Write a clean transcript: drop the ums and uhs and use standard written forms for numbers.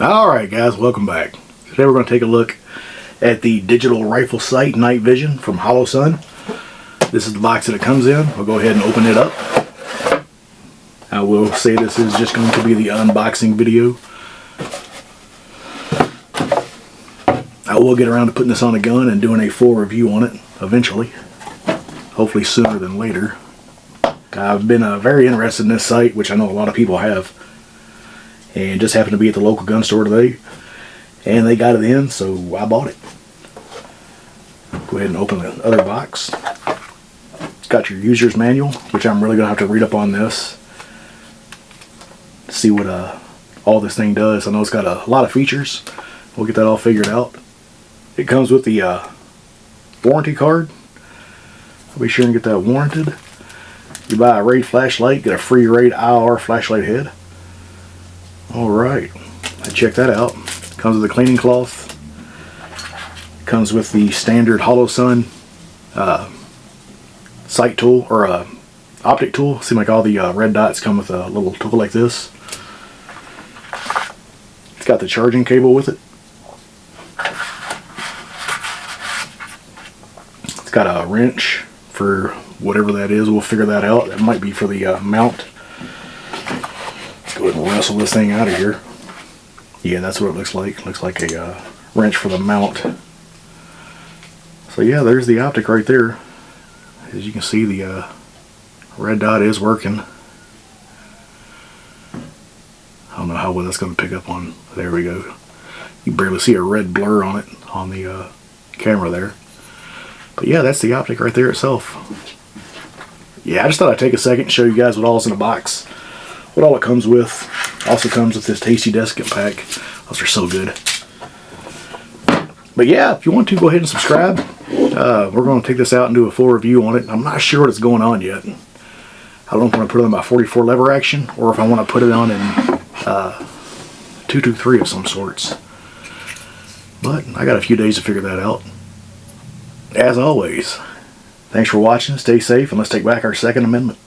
Alright guys, welcome back. Today we're going to take a look at the digital rifle sight night vision from Holosun. This is the box that it comes in. We'll go ahead and open it up. I will say this is just going to be the unboxing video. I will get around to putting this on a gun and doing a full review on it eventually. Hopefully sooner than later. I've been very interested in this sight, which I know a lot of people have. And just happened to be at the local gun store today, and they got it in, so I bought it. Go ahead and open the other box. It's got your user's manual, which I'm really gonna have to read up on this to see what all this thing does. I know it's got a lot of features. We'll get that all figured out. It comes with the warranty card. I'll be sure and get that warranted. You buy a Raid flashlight, get a free Raid IR flashlight head. Alright, I checked that out. Comes with a cleaning cloth. Comes with the standard Holosun sight tool, or optic tool. Seems like all the red dots come with a little tool like this. It's got the charging cable with it. It's got a wrench for whatever that is. We'll figure that out. That might be for the mount. Go ahead and wrestle this thing out of here. Yeah, that's what it looks like. Looks like a wrench for the mount. So yeah, there's the optic right there. As you can see, the red dot is working. I don't know how well that's going to pick up on. There we go. You can barely see a red blur on it on the camera there. But yeah, that's the optic right there itself. Yeah, I just thought I'd take a second and show you guys what all's in the box. What all it comes with. Also comes with this tasty desiccant pack. Those are so good. But yeah, if you want to, go ahead and subscribe. We're going to take this out and do a full review on it. I'm not sure what it's going on yet. I don't know if I want to put it on my 44 lever action, or if I want to put it on in 223 of some sorts. But I got a few days to figure that out. As always, thanks for watching. Stay safe, and let's take back our Second Amendment.